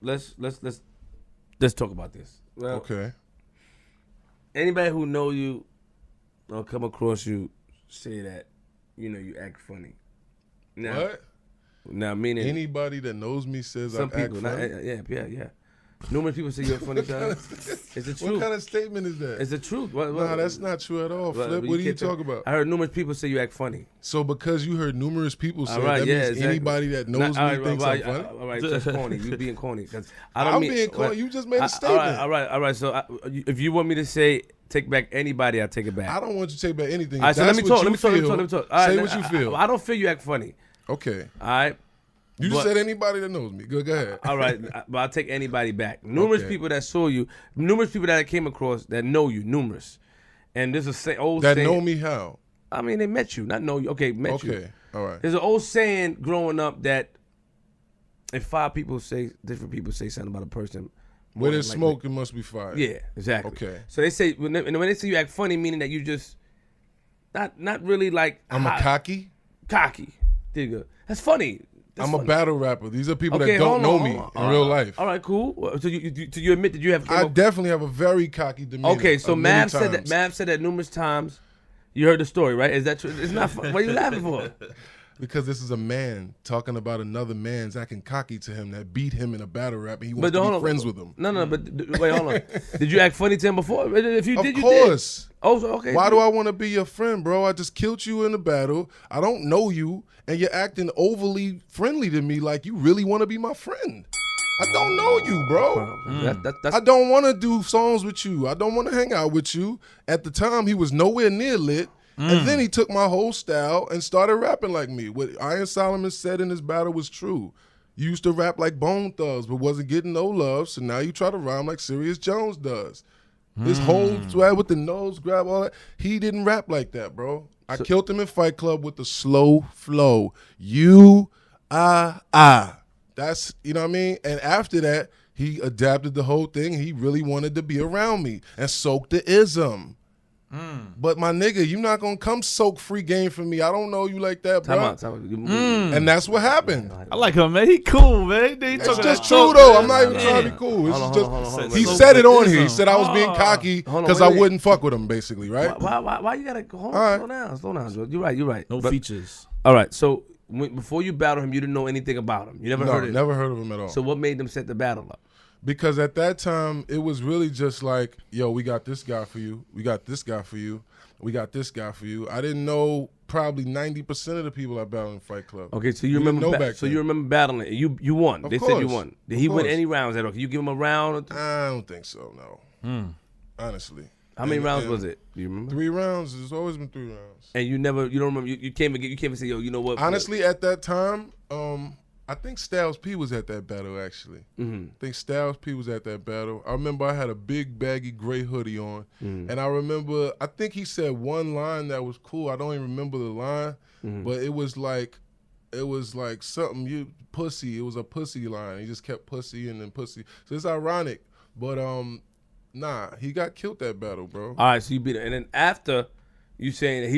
let's talk about this. Well, Okay. anybody who know you or come across you say that you act funny. Now, What? now meaning Anybody that knows me says I some act people, funny? yeah. Numerous people say you're a funny guy. It's the truth. What kind of statement is that? It's the truth. Nah, that's not true at all. Flip, what are you talking about? I heard numerous people say you act funny. So because you heard numerous people say All right, that yeah, means exactly. anybody that knows me thinks I'm funny? All right, just corny. You being corny. 'Cause I don't I'm mean, being corny. You just made a statement. All right. So if you want me to say take back anybody, I'll take it back. I don't want you to take back anything. All right, so let me talk. Let me talk. All right, Say what you feel. I don't feel you act funny. Okay. All right. You just said anybody that knows me. Go ahead. All right, but I'll take anybody back. Numerous people that saw you, numerous people that I came across that know you, numerous. And there's a old saying. That know me how? I mean, they met you, not know you. Okay, met you. Okay, all right. There's an old saying growing up that if different people say something about a person. Where there's smoke, it must be fire. Yeah, exactly. Okay. So they say, when they say you act funny, meaning that you just, not really like. I'm a cocky? Cocky. There you go. That's funny. I'm a battle rapper. These are people that don't know me in real life. All right, cool. So you admit that you have. I definitely have a very cocky demeanor. Okay, so Mav said that. Mav said that numerous times. You heard the story, right? Is that true? It's not fun. What are you laughing for? Because this is a man talking about another man's acting cocky to him that beat him in a battle rap, and he wants to be friends with him. No, but wait, hold on. Did you act funny to him before? If you did, you did. Of course. Oh, so, okay. Why do I want to be your friend, bro? I just killed you in a battle. I don't know you, and you're acting overly friendly to me like you really want to be my friend. I don't know you, bro. I don't want to do songs with you. I don't want to hang out with you. At the time, he was nowhere near lit. And then he took my whole style and started rapping like me. What Iron Solomon said in his battle was true. You used to rap like Bone Thugs, but wasn't getting no love, so now you try to rhyme like Serius Jones does. His whole swag with the nose grab, all that, he didn't rap like that, bro. I killed him in Fight Club with the slow flow. That's, you know what I mean? And after that, he adapted the whole thing. He really wanted to be around me and soak the ism. But my nigga, you not gonna come soak free game for me. I don't know you like that, bro. Time out. And that's what happened. I like him, man. He cool, man. It's just true though. I'm not even trying to be cool. It's just he said it on here. He said I was being cocky because I wouldn't fuck with him, basically, right? Why you gotta hold on? Slow down, Joe. You're right. No features. All right, so before you battled him, you didn't know anything about him. You never heard of him. Never heard of him at all. So what made them set the battle up? Because at that time, it was really just like, yo, we got this guy for you. We got this guy for you. We got this guy for you. I didn't know probably 90% of the people I battled in Fight Club. Okay, so you remember you remember battling. You won. They said you won. Did he win any rounds at all? Can you give him a round? I don't think so, no. Honestly. How many rounds was it? Do you remember? 3 rounds. It's always been 3 rounds. And you don't remember, you can't even say, yo, you know what? Honestly, at that time, I think Styles P was at that battle, actually. I think Styles P was at that battle. I remember I had a big baggy gray hoodie on. And I remember, I think he said one line that was cool. I don't even remember the line. But it was like something, pussy. It was a pussy line. He just kept pussy and then pussy. So it's ironic. But nah, he got killed that battle, bro. All right, so you beat it. And then after you saying that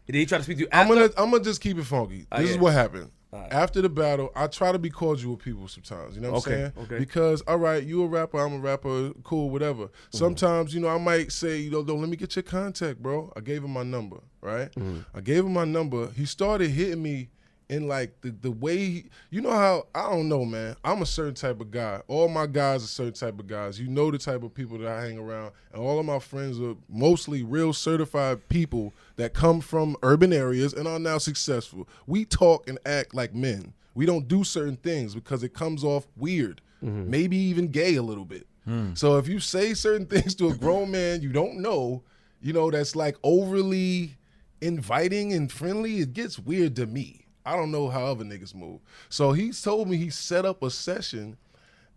did he try to speak to you after? I'm gonna just keep it funky. This is what happened. Right. After the battle, I try to be cordial with people sometimes. You know what I'm saying? Okay. Because, all right, you a rapper, I'm a rapper, cool, whatever. Sometimes, I might say, let me get your contact, bro. I gave him my number, right? I gave him my number. He started hitting me in like the way, how, I don't know, man. I'm a certain type of guy. All my guys are certain type of guys. You know the type of people that I hang around. And all of my friends are mostly real certified people that come from urban areas and are now successful. We talk and act like men. We don't do certain things because it comes off weird, maybe even gay a little bit. So if you say certain things to a grown man you don't know, that's like overly inviting and friendly, it gets weird to me. I don't know how other niggas move. So he told me he set up a session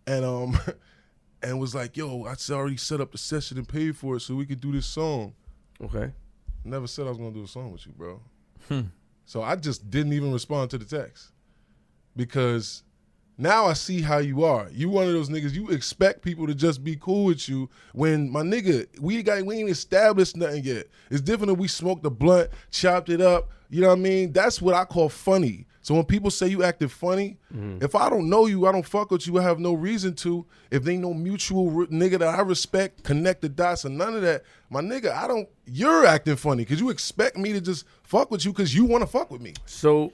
and and was like, yo, I already set up the session and paid for it so we could do this song. Okay. Never said I was going to do a song with you, bro. So I just didn't even respond to the text because Now I see how you are. You one of those niggas, you expect people to just be cool with you when, my nigga, we ain't established nothing yet. It's different if we smoked a blunt, chopped it up, you know what I mean? That's what I call funny. So when people say you acted funny, if I don't know you, I don't fuck with you, I have no reason to. If they no mutual nigga that I respect, connect the dots or none of that, my nigga, you're acting funny because you expect me to just fuck with you because you want to fuck with me. So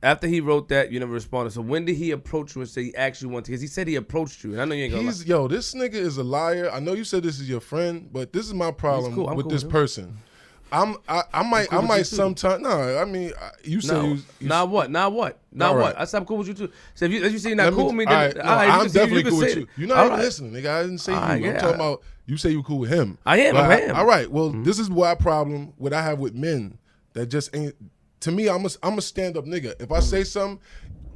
after he wrote that, you never responded. So when did he approach you and say he actually wanted to? Because he said he approached you, and I know you ain't gonna lie. Yo, this nigga is a liar. I know you said this is your friend, but this is my problem with this person. I might sometimes. No, I mean, you said you. Now what? I said I'm cool with you too. So if you say you're not cool with me, then I'm definitely cool with you. You're not even right. listening, nigga. I didn't say you. I'm talking about you say you cool with him. I am. All right. Well, this is what I have with men that just ain't. To me, I'm a stand-up nigga. If I say something,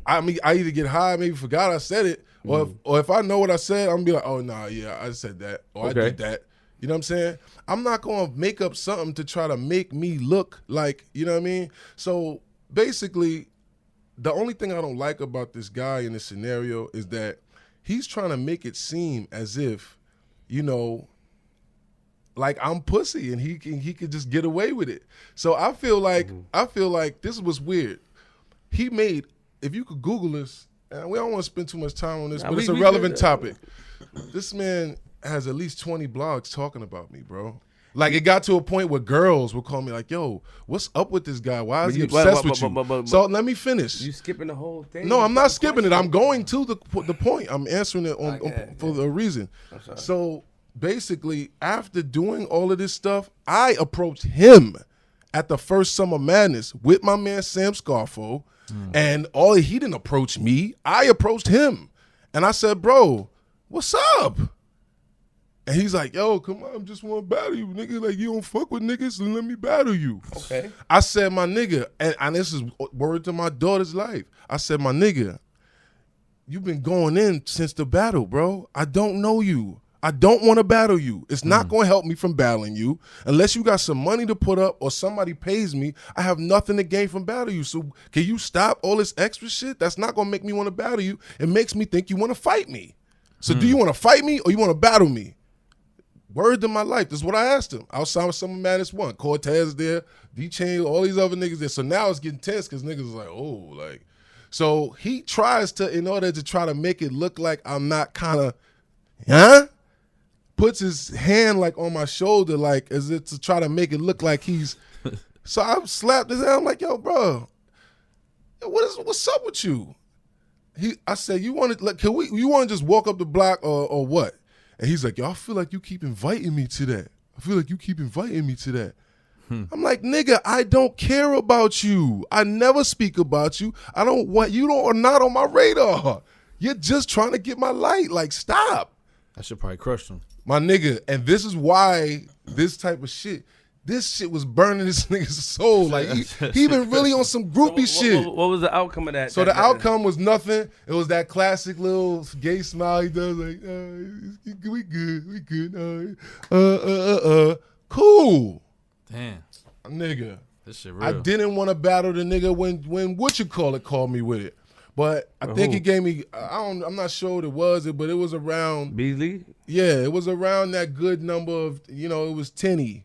I either get high, maybe forgot I said it, or if I know what I said, I'm gonna be like, oh nah, yeah, I said that, or I did that. You know what I'm saying? I'm not gonna make up something to try to make me look like, you know what I mean? So basically, the only thing I don't like about this guy in this scenario is that he's trying to make it seem as if, you know, like I'm pussy and he could just get away with it. So I feel like this was weird. He made, if you could Google this, and we don't want to spend too much time on this, but it's a relevant topic. This man has at least 20 blogs talking about me, bro. Like it got to a point where girls would call me like, yo, what's up with this guy? Why is he obsessed with you? So let me finish. You skipping the whole thing? No, I'm not skipping it. I'm going to the point. I'm answering it for a reason. So basically, after doing all of this stuff, I approached him at the first Summer Madness with my man Sam Scarfo, and he didn't approach me. I approached him, and I said, bro, what's up? And he's like, yo, come on, I just want to battle you, nigga. Like, you don't fuck with niggas, so let me battle you. Okay. I said, my nigga, and this is word to my daughter's life. I said, my nigga, you've been going in since the battle, bro. I don't know you. I don't want to battle you. It's not going to help me from battling you. Unless you got some money to put up or somebody pays me, I have nothing to gain from battling you. So can you stop all this extra shit? That's not going to make me want to battle you. It makes me think you want to fight me. So do you want to fight me or you want to battle me? Word to my life. This is what I asked him. Outside with Summer Madness 1. Cortez there, D-Chain, all these other niggas there. So now it's getting tense because niggas is like, oh, like. So he tries to, in order to try to make it look like I'm not kind of, puts his hand like on my shoulder, like as if to try to make it look like he's. So I slapped his hand. I'm like, yo, bro, what's up with you? I said, you want to like, you want to just walk up the block or what? And he's like, yo, I feel like you keep inviting me to that. I'm like, nigga, I don't care about you. I never speak about you. I don't want you. Are not on my radar. You're just trying to get my light. Like, stop. I should probably crush him. My nigga, and this is why this type of shit, this shit was burning this nigga's soul. Like, he been really on some groupie shit. What was the outcome of that? So the outcome was nothing. It was that classic little gay smile he does, like, we good. Cool. Damn. Nigga. This shit real. I didn't want to battle the nigga when called me with it. But I think it gave me, I'm not sure what it was, but it was around. Beasley? Yeah, it was around that good number of, it was 10-y.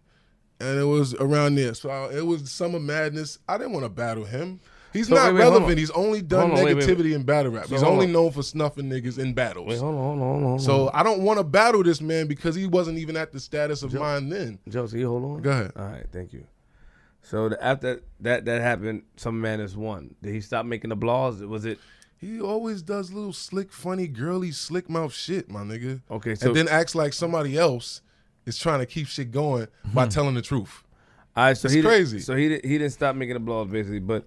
And it was around there. So it was Summer Madness. I didn't want to battle him. He's not relevant. He's only done negativity in battle rap. He's only known for snuffing niggas in battles. Wait, hold on. So I don't want to battle this man because he wasn't even at the status of mine then. Josie, you hold on? Go ahead. All right, thank you. So after that happened, Summer Madness won. Did he stop making the blogs? Was it? He always does little slick, funny, girly, slick mouth shit, my nigga. Okay, so and then acts like somebody else is trying to keep shit going by telling the truth. All right, so it's crazy. So he didn't stop making the blogs basically, but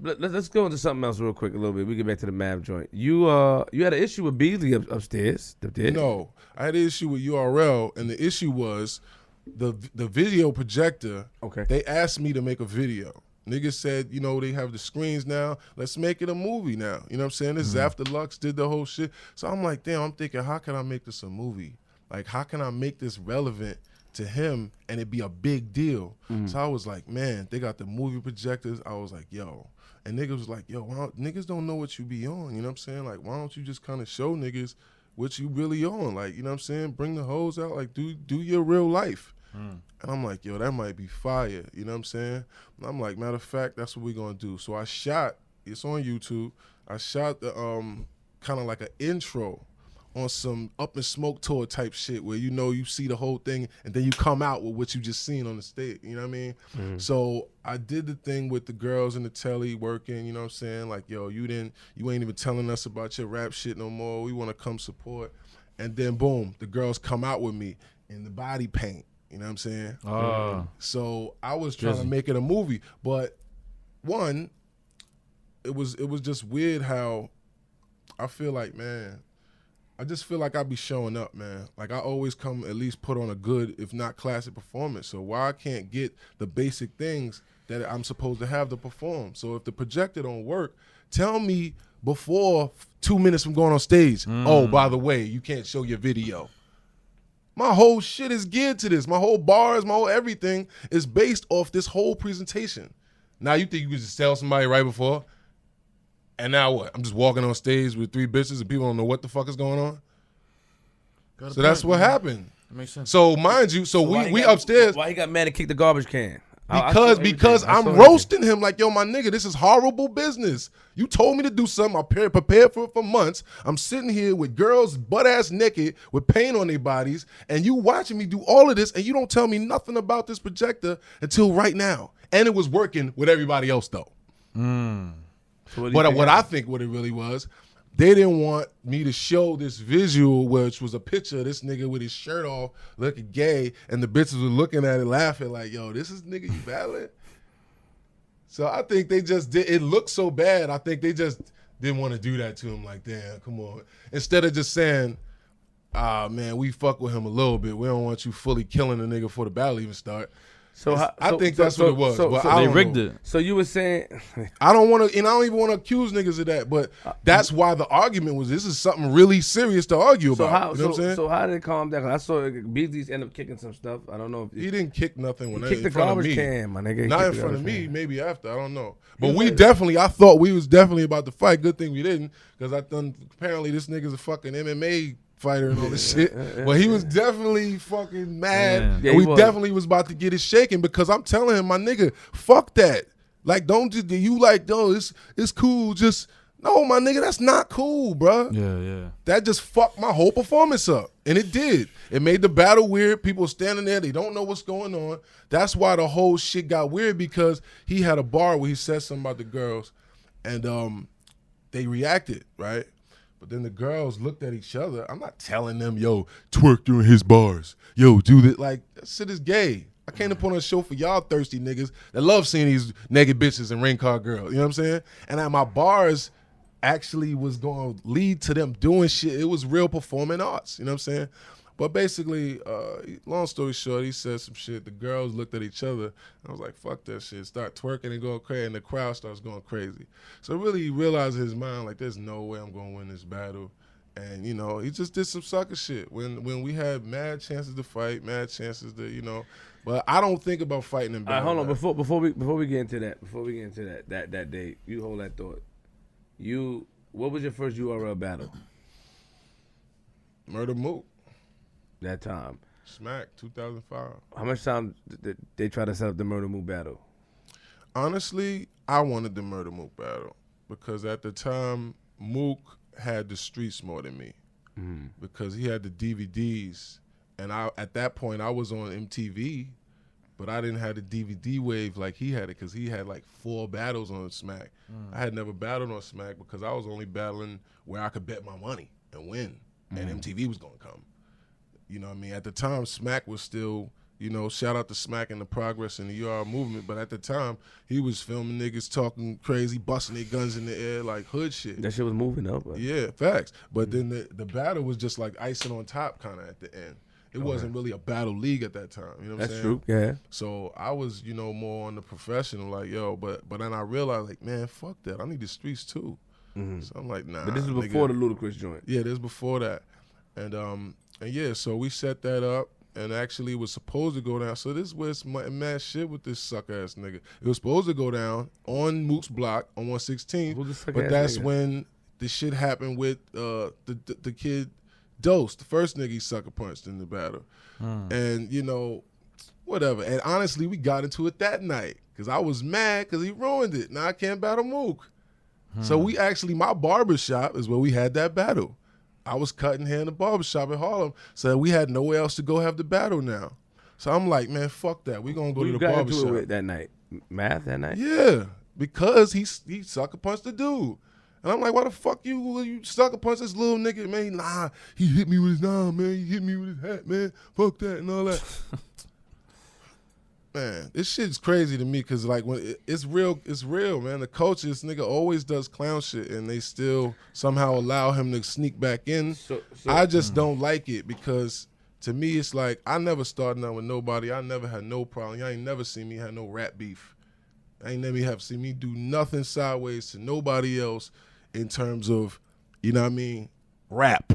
let's go into something else real quick a little bit. We get back to the Mav joint. You had an issue with Beasley upstairs. No, I had an issue with URL, and the issue was the video projector. Okay, they asked me to make a video. Niggas said, they have the screens now. Let's make it a movie now. You know what I'm saying? This is after Lux did the whole shit. So I'm like, damn, I'm thinking, how can I make this a movie? Like, how can I make this relevant to him and it be a big deal? So I was like, man, they got the movie projectors. I was like, yo. And niggas was like, yo, niggas don't know what you be on. You know what I'm saying? Like, why don't you just kind of show niggas what you really on? Like, you know what I'm saying? Bring the hoes out. Like, do your real life. And I'm like, yo, that might be fire. You know what I'm saying? And I'm like, matter of fact, that's what we're going to do. So I shot, it's on YouTube, I shot the kind of like an intro on some Up in Smoke tour type shit where you see the whole thing and then you come out with what you just seen on the stage. You know what I mean? So I did the thing with the girls in the telly working, you know what I'm saying? Like, yo, you ain't even telling us about your rap shit no more. We want to come support. And then boom, the girls come out with me in the body paint. You know what I'm saying? So I was trying to make it a movie, but one, it was just weird how I feel like, man, I just feel like I be showing up, man. Like I always come at least put on a good, if not classic performance. So why I can't get the basic things that I'm supposed to have to perform? So if the projector don't work, tell me before 2 minutes from going on stage, oh, by the way, you can't show your video. My whole shit is geared to this. My whole bars, my whole everything is based off this whole presentation. Now you think you could just tell somebody right before? And now what? I'm just walking on stage with 3 bitches and people don't know what the fuck is going on? So that's what happened. That makes sense. So mind you, we upstairs. Why he got mad and kicked the garbage can? Because I'm roasting him like, yo, my nigga, this is horrible business. You told me to do something. I prepared for it for months. I'm sitting here with girls butt-ass naked with paint on their bodies, and you watching me do all of this, and you don't tell me nothing about this projector until right now. And it was working with everybody else, though. So what I think what it really was, they didn't want me to show this visual, which was a picture of this nigga with his shirt off, looking gay, and the bitches were looking at it laughing like, yo, this is nigga you battling? So I think they just did, it looked so bad, I think they just didn't want to do that to him. Like, damn, come on. Instead of just saying, man, we fuck with him a little bit. We don't want you fully killing the nigga before the battle even start. I think that's what it was. So they rigged it. So you were saying, I don't want to, and I don't even want to accuse niggas of that, but that's why the argument was, this is something really serious to argue about. You know what I'm saying? So how did it calm down? 'Cause I saw Beasley's end up kicking some stuff. I don't know if he didn't kick nothing when he kicked the garbage can, my nigga. Not in front of me, maybe after. I don't know. But I thought we was definitely about to fight. Good thing we didn't, because apparently this nigga's a fucking MMA fighter and all this shit. But he was definitely fucking mad. Yeah, we definitely was about to get it shaken, because I'm telling him, my nigga, fuck that. Like, don't you like, no, it's cool. Just, no, my nigga, that's not cool, bro. Yeah. That just fucked my whole performance up. And it did. It made the battle weird. People standing there, they don't know what's going on. That's why the whole shit got weird, because he had a bar where he said something about the girls, and they reacted, right? But then the girls looked at each other. I'm not telling them, yo, twerk during his bars. Yo, do that. Like, that shit is gay. I came to put on a show for y'all thirsty niggas that love seeing these naked bitches and ring car girls. You know what I'm saying? And at my bars actually was going to lead to them doing shit. It was real performing arts. You know what I'm saying? But basically, long story short, he said some shit. The girls looked at each other. I was like, fuck that shit. Start twerking and going crazy, and the crowd starts going crazy. So really, he realized in his mind, like, there's no way I'm going to win this battle. And, he just did some sucker shit when we had mad chances to fight, mad chances to, But I don't think about fighting in battle. Hold on, before we get into that day, you hold that thought. What was your first URL battle? Murder Mook. That time. Smack, 2005. How much time did they try to set up the Murder Mook battle? Honestly, I wanted the Murder Mook battle, because at the time, Mook had the streets more than me, because he had the DVDs, and at that point I was on MTV, but I didn't have the DVD wave like he had it, because he had like 4 battles on Smack. I had never battled on Smack because I was only battling where I could bet my money and win, and MTV was gonna come. You know what I mean? At the time, Smack was still, shout out to Smack and the progress in the UR movement. But at the time, he was filming niggas talking crazy, busting their guns in the air, like hood shit. That shit was moving up. Right? Yeah, facts. But then the battle was just like icing on top kind of at the end. It wasn't really a battle league at that time. You know what I'm saying? That's true, yeah. So I was, more on the professional, like, yo, but then I realized, like, man, fuck that. I need the streets too. So I'm like, nah. But this is before the Ludacris joint. Yeah, this is before that. And yeah, so we set that up, and actually was supposed to go down. So this was mad shit with this suck ass nigga. It was supposed to go down on Mook's block on 116th, but that's when the shit happened with the kid Dose, the first nigga he sucker punched in the battle, and you know, whatever. And honestly, we got into it that night because I was mad because he ruined it. Now I can't battle Mook. So we actually, my barbershop is where we had that battle. I was cutting hair in the barbershop in Harlem, so we had nowhere else to go have the battle now. So I'm like, man, fuck that. We gonna go to the barbershop. Who you got into it that night? Math that night? Yeah, because he sucker punched the dude. And I'm like, why the fuck you sucker punch this little nigga, man? Nah, he hit me with his man. He hit me with his hat, man. Fuck that and all that. Man, this shit's crazy to me because like when it's real, man. The coach, this nigga always does clown shit, and they still somehow allow him to sneak back in. So I just don't like it because to me it's like I never started out with nobody. I never had no problem. Y'all ain't never seen me have no rap beef. I ain't never have seen me do nothing sideways to nobody else in terms of, you know what I mean, rap.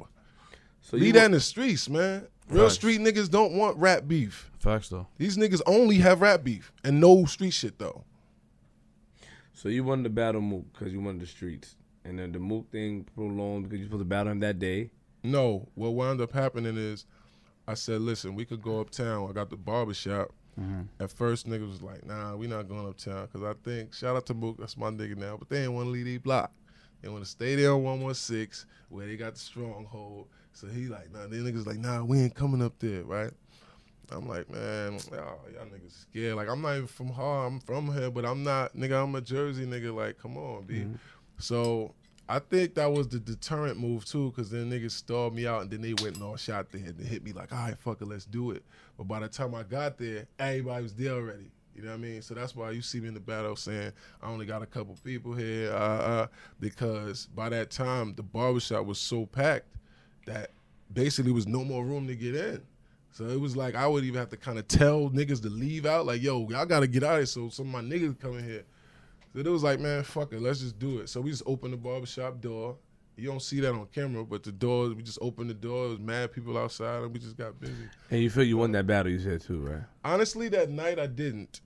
So leave that in the streets, man. Real street niggas don't want rap beef. Facts, though. These niggas only have rap beef and no street shit, though. So you wanted to battle Mook because you wanted the streets. And then the Mook thing prolonged because you supposed to battle him that day? No. What wound up happening is I said, listen, we could go uptown. I got the barbershop. At first, niggas was like, nah, we not going uptown because I think, shout out to Mook, that's my nigga now, but they ain't want to leave the block. They want to stay there on 116 where they got the stronghold. So he like, nah, them niggas like, nah, we ain't coming up there, right? I'm like, man, y'all niggas scared. Like, I'm not even from Harlem. I'm from here, but I'm not, nigga, I'm a Jersey nigga. Like, come on, B. So I think that was the deterrent move, too, because then niggas stalled me out, and then they went and all shot there and they hit me like, all right, fuck it, let's do it. But by the time I got there, everybody was there already. You know what I mean? So that's why you see me in the battle saying, I only got a couple people here, because by that time, the barbershop was so packed that basically was no more room to get in. So it was like I would even have to kind of tell niggas to leave out, like, yo, y'all got to get out of here so some of my niggas come in here. So it was like, man, fuck it, let's just do it. So we just opened the barbershop door. You don't see that on camera, but the door, we just opened the door. It was mad people outside, and we just got busy. And you feel you won that battle, you said too, right? Honestly, that night I didn't.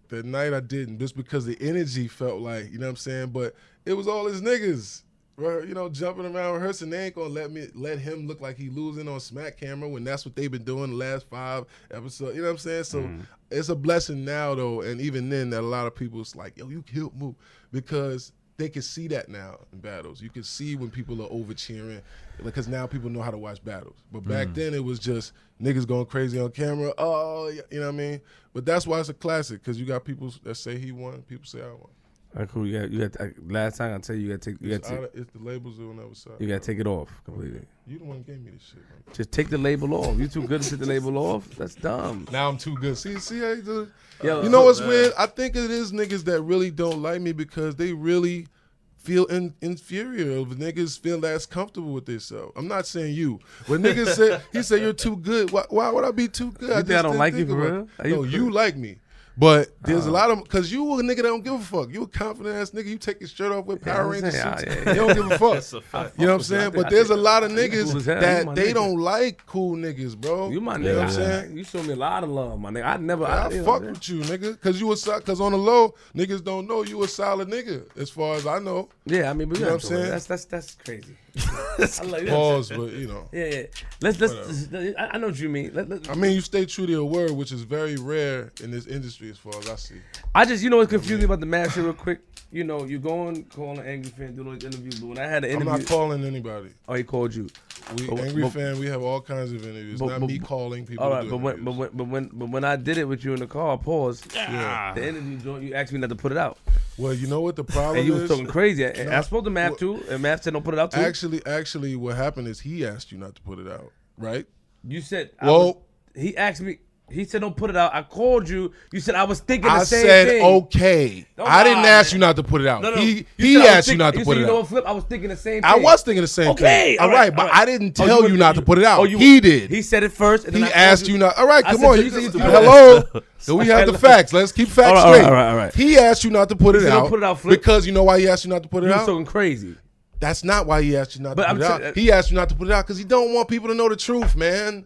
Just because the energy felt like, you know what I'm saying? But it was all his niggas. You know, jumping around rehearsing, they ain't gonna let him look like he losing on Smack Camera when that's what they've been doing the last 5 episodes. You know what I'm saying? So it's a blessing now though, and even then that a lot of people's like, yo, you killed Mook, because they can see that now in battles. You can see when people are over cheering, because now people know how to watch battles. But back then it was just niggas going crazy on camera. Oh, you know what I mean? But that's why it's a classic, because you got people that say he won, people say I won. All right, cool. You got. Last time I tell you, it's the labels on the other side. You got to take it off completely. You the one who gave me this shit, man. Just take the label off. You too good to take the label off? That's dumb. Now I'm too good. See how you do it? You know what's weird? I think it is niggas that really don't like me because they really feel inferior. Niggas feel that's comfortable with themselves. I'm not saying you. When niggas he said you're too good. Why would I be too good? You think I don't like you for real? No, you like me. But there's a lot of, because you a nigga that don't give a fuck. You a confident ass nigga. You take your shirt off with Power Ranger suits. You don't give a fuck. That's a fact. You know what I'm saying? But there's a lot of niggas that they don't like cool niggas, bro. You my nigga. You know what I'm saying? You show me a lot of love, my nigga. I fuck with you, nigga. Because on the low, niggas don't know you a solid nigga, as far as I know. Yeah, I mean, but you know what I'm saying? That's crazy. Pause, but you know. Yeah. Let's I know what you mean. I mean, you stay true to your word, which is very rare in this industry as far as I see. I just, you know what's confusing about the match here real quick? You know, you calling Angry Fan, doing these interviews, but when I had an interview. I'm not calling anybody. Oh, he called you. Angry Fan, we have all kinds of interviews. Not me calling people. All right, but when I did it with you in the car, pause. Yeah. The interview, you asked me not to put it out. Well, you know what the problem is? And you was talking crazy. I spoke to Math too, and Math said don't put it out too. Actually, what happened is he asked you not to put it out, right? You said, he asked me. He said, don't put it out. I called you. You said, I was thinking the same thing. I said, okay. I didn't ask you not to put it out. No. He asked you not to put it out. You know what, Flip? I was thinking the same thing. I was thinking the same thing. Okay. All right, but I didn't tell you not to put it out. He did. He said it first. And then he asked you not. All right, come on. Hello. So we have the facts. Let's keep facts straight. All right. He asked you not to put it out. Don't put it out, Flip. Because you know why he asked you not to put it out? He was talking crazy. That's not why he asked you not to put it out. He asked you not to put it out because he don't want people to know the truth, man.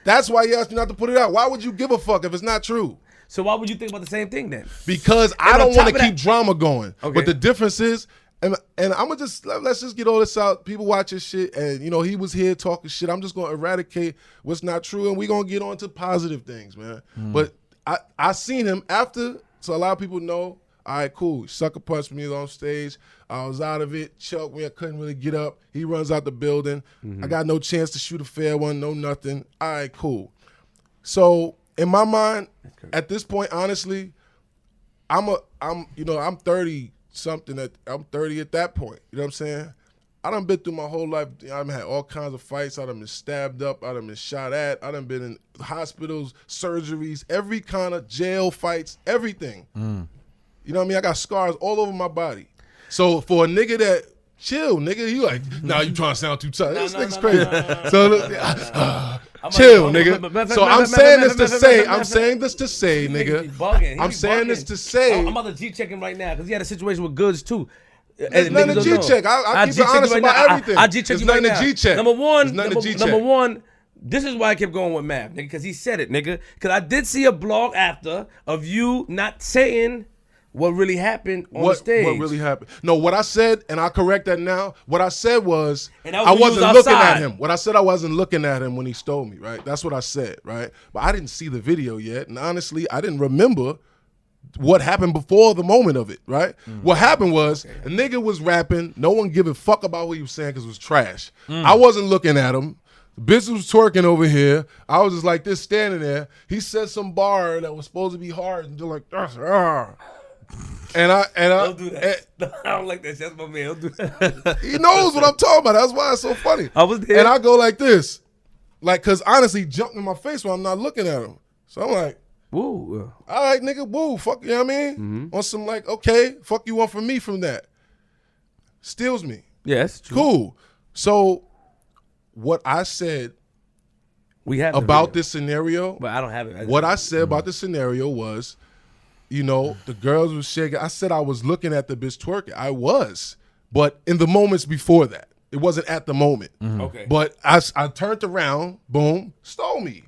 That's why he asked me not to put it out. Why would you give a fuck if it's not true? So why would you think about the same thing then? Because I don't want to keep drama going. Okay. But the difference is, and I'm gonna let's just get all this out. People watch this shit, and he was here talking shit. I'm just gonna eradicate what's not true, and we're gonna get on to positive things, man. But I seen him after, so a lot of people know. All right, cool. Sucker punched me on stage. I was out of it. Choked me. I couldn't really get up. He runs out the building. I got no chance to shoot a fair one. No nothing. All right, cool. So in my mind, at this point, honestly, I'm 30 something. I'm 30 at that point. You know what I'm saying? I done been through my whole life. I done had all kinds of fights. I done been stabbed up. I done been shot at. I done been in hospitals, surgeries, every kind of jail fights, everything. You know what I mean? I got scars all over my body. So for a nigga that chill, nigga, you like, nah, you trying to sound too tough. This nigga's crazy. Chill, nigga. So I'm saying this to say, nigga. I'm saying this to say. I'm about to G-check him right now because he had a situation with Goods too. There's nothing to G-check. I keep it honest about everything. I G-check you right now. G-check. Number one, this is why I kept going with Mav, nigga, because he said it, nigga. Because I did see a blog after of you not saying what really happened on the stage. What really happened? No, what I said, and I'll correct that now, what I said was, I wasn't looking at him. What I said, I wasn't looking at him when he stole me, right? That's what I said, right? But I didn't see the video yet, and honestly, I didn't remember what happened before the moment of it, right? What happened was, a nigga was rapping, no one give a fuck about what he was saying because it was trash. I wasn't looking at him. The bitch was twerking over here. I was just like this standing there. He said some bar that was supposed to be hard, and they're like, And I don't do that. I don't like that. That's my man. Don't do that. He knows what I'm talking about. That's why it's so funny. I was there. And I go like this. Like, cause honestly, he jumped in my face when I'm not looking at him. So I'm like, woo. All right, nigga, woo, fuck, you know what I mean? On some like, okay, fuck you want from me from that. Steals me. Yes, true. Cool. So what I said about this scenario. But I don't have it. What I said about the scenario was, the girls was shaking. I said I was looking at the bitch twerking. I was. But in the moments before that. It wasn't at the moment. Okay. But I turned around, boom, stole me.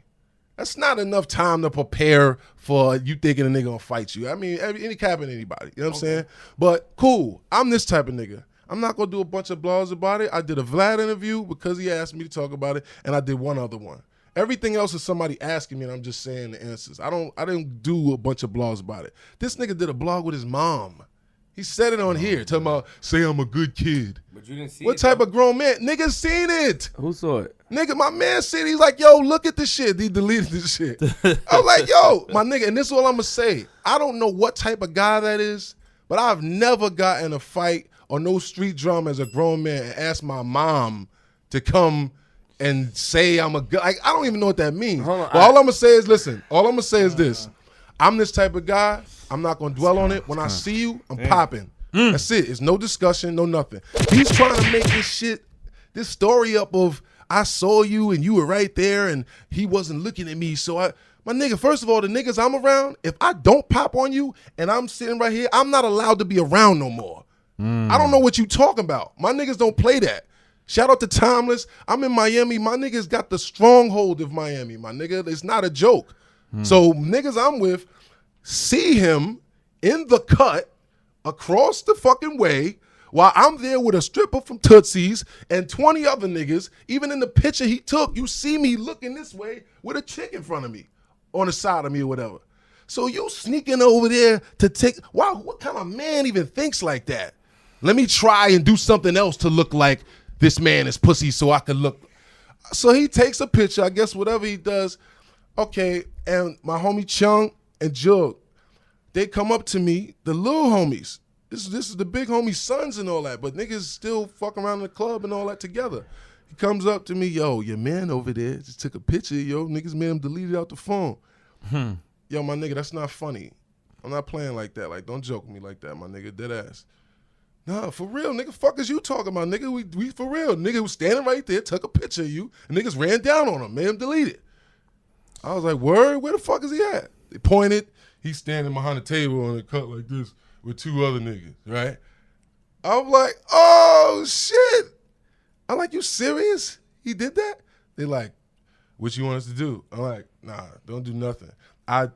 That's not enough time to prepare for you thinking a nigga gonna fight you. I mean, any cap in anybody. You know what I'm saying? But cool. I'm this type of nigga. I'm not gonna do a bunch of blogs about it. I did a Vlad interview because he asked me to talk about it, and I did one other one. Everything else is somebody asking me, and I'm just saying the answers. I didn't do a bunch of blogs about it. This nigga did a blog with his mom. He said it on here, talking about, say I'm a good kid. But you didn't see it. What type of grown man? Nigga seen it. Who saw it? Nigga, my man said, he's like, yo, look at this shit. He deleted this shit. I was like, yo, my nigga, and this is all I'm going to say. I don't know what type of guy that is, but I've never gotten in a fight or no street drama as a grown man and asked my mom to come and say I'm a good, like, I don't even know what that means. All I'm going to say is, listen, all I'm going to say is this. I'm this type of guy. I'm not going to dwell on it. When I see you, I'm popping. That's it. It's no discussion, no nothing. He's trying to make this story up of, I saw you and you were right there and he wasn't looking at me. So my nigga, first of all, the niggas I'm around, if I don't pop on you and I'm sitting right here, I'm not allowed to be around no more. I don't know what you talking about. My niggas don't play that. Shout out to Timeless. I'm in Miami. My niggas got the stronghold of Miami, my nigga. It's not a joke. So niggas I'm with see him in the cut across the fucking way while I'm there with a stripper from Tootsie's and 20 other niggas. Even in the picture he took, you see me looking this way with a chick in front of me, on the side of me or whatever. So you sneaking over there to take, wow, what kind of man even thinks like that? Let me try and do something else to look like this man is pussy so I can look. So he takes a picture, I guess whatever he does. Okay, and my homie Chung and Jug, they come up to me, the little homies. This is the big homie's sons and all that, but niggas still fuck around in the club and all that together. He comes up to me, yo, your man over there just took a picture, yo. Niggas made him delete it out the phone. Yo, my nigga, that's not funny. I'm not playing like that. Like, don't joke with me like that, my nigga, dead ass. Nah, for real, nigga, fuck is you talking about, nigga? We for real. Nigga was standing right there, took a picture of you, and niggas ran down on him, made him delete it. I was like, word, where the fuck is he at? They pointed, he's standing behind the table on a cut like this with two other niggas, right? I'm like, oh, shit. I'm like, you serious? He did that? They like, what you want us to do? I'm like, nah, don't do nothing. I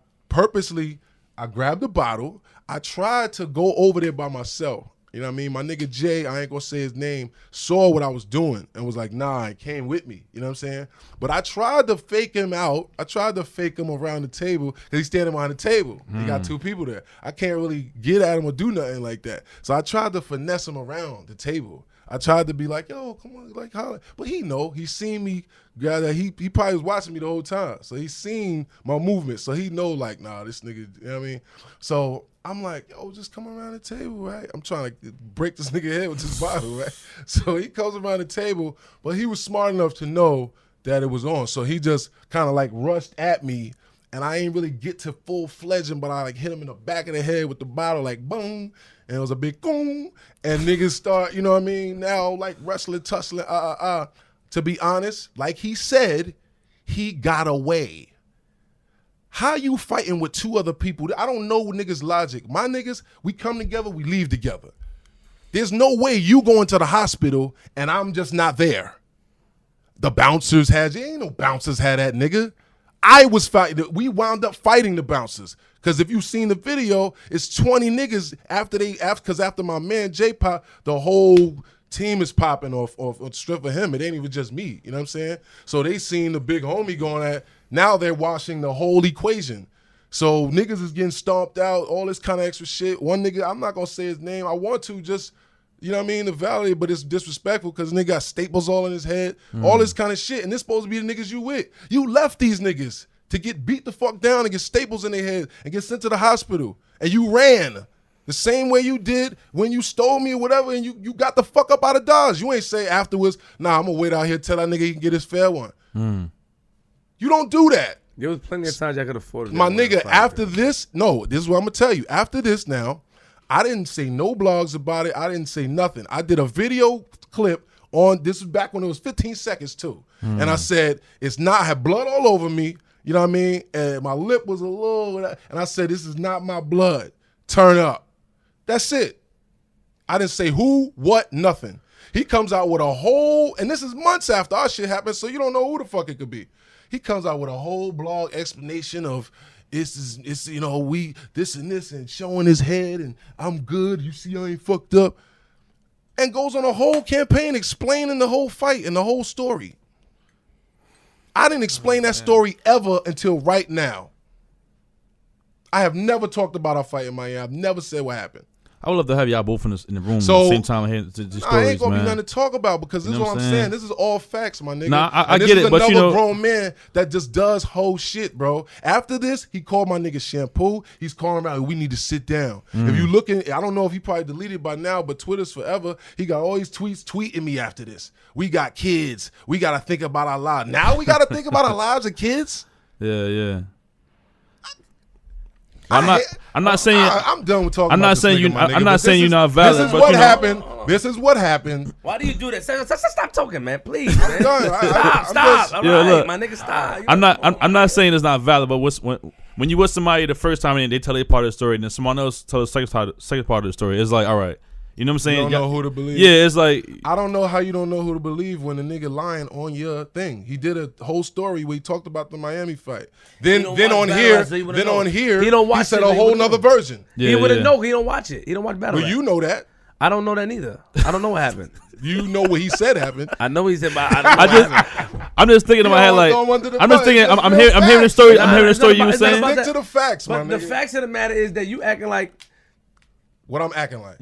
grabbed the bottle. I tried to go over there by myself. You know what I mean? My nigga Jay, I ain't gonna say his name, saw what I was doing and was like, nah, he came with me. You know what I'm saying? But I tried to fake him out. I tried to fake him around the table because he's standing behind the table. He got 2 people there. I can't really get at him or do nothing like that. So I tried to finesse him around the table. I tried to be like, yo, come on, like holler. But he seen me. He probably was watching me the whole time. So he seen my movement. So he know like, nah, this nigga, you know what I mean? So I'm like, yo, just come around the table, right? I'm trying to break this nigga head with this bottle, right? So he comes around the table, but he was smart enough to know that it was on. So he just kind of like rushed at me, and I ain't really get to full-fledged him, but I like hit him in the back of the head with the bottle, like boom, and it was a big boom, and niggas start, you know what I mean, now like wrestling, tussling, To be honest, like he said, he got away. How you fighting with 2 other people? I don't know niggas' logic. My niggas, we come together, we leave together. There's no way you going to the hospital and I'm just not there. The bouncers ain't no bouncers had that nigga. I was fighting. We wound up fighting the bouncers. Because if you've seen the video, it's 20 niggas after my man J-Pop, the whole team is popping off strip of him. It ain't even just me. You know what I'm saying? So they seen the big homie going at. Now they're washing the whole equation. So niggas is getting stomped out, all this kind of extra shit. One nigga, I'm not going to say his name. I want to just, you know what I mean, to validate, but it's disrespectful because nigga got staples all in his head, all this kind of shit. And this supposed to be the niggas you with. You left these niggas to get beat the fuck down and get staples in their head and get sent to the hospital. And you ran the same way you did when you stole me or whatever, and you got the fuck up out of Dodge. You ain't say afterwards, nah, I'm going to wait out here till that nigga he can get his fair one. You don't do that. There was plenty of times I could afford it. My nigga, after this, no, this is what I'm going to tell you. After this now, I didn't say no blogs about it. I didn't say nothing. I did a video clip on, this was back when it was 15 seconds too. And I said, I had blood all over me, you know what I mean? And my lip was a little, and I said, this is not my blood. Turn up. That's it. I didn't say who, what, nothing. He comes out with a whole, and this is months after our shit happened, so you don't know who the fuck it could be. He comes out with a whole blog explanation of it's you know, we this and this and showing his head and I'm good. You see I ain't fucked up. And goes on a whole campaign explaining the whole fight and the whole story. I didn't explain that story ever until right now. I have never talked about our fight in Miami. I've never said what happened. I would love to have y'all both in the room at the same time and hear the stories, I ain't gonna be man. nothing to talk about because this is what I'm saying. This is all facts, my nigga. Nah, I get it, but you know, this is another grown man that just does whole shit, bro. After this, he called my nigga Shampoo. He's calling around. We need to sit down. If you looking, I don't know if he probably deleted by now, but Twitter's forever. He got all these tweets tweeting me after this. We got kids. We gotta think about our lives. Now we gotta think about our lives and kids. Yeah. I'm not saying I'm done with talking. I'm not saying you. I'm not saying you're not valid. This is but what you know, happened. This is what happened. Why do you do that? Stop talking, man. Please, man. I'm done. Stop. All right, look, my nigga, stop. I'm not saying it's not valid, but when you with somebody the first time and they tell their part of the story, and then someone else tell the second part of the story, it's like, all right. You know what I'm saying? You don't know who to believe. Yeah, it's like, I don't know how you don't know who to believe when the nigga lying on your thing. He did a whole story where he talked about the Miami fight. Then on here, he said a whole nother version. Yeah, he wouldn't know. He don't watch it. He don't watch Battle Rap. Well, you know that. I don't know that neither. I don't know what happened. You know what he said happened. I know he said, but I don't know what happened. I'm just thinking in my head like, I'm just thinking, I'm hearing the story. I'm hearing the story you were saying. Stick to the facts, but the facts of the matter is that you acting like. What I'm acting like.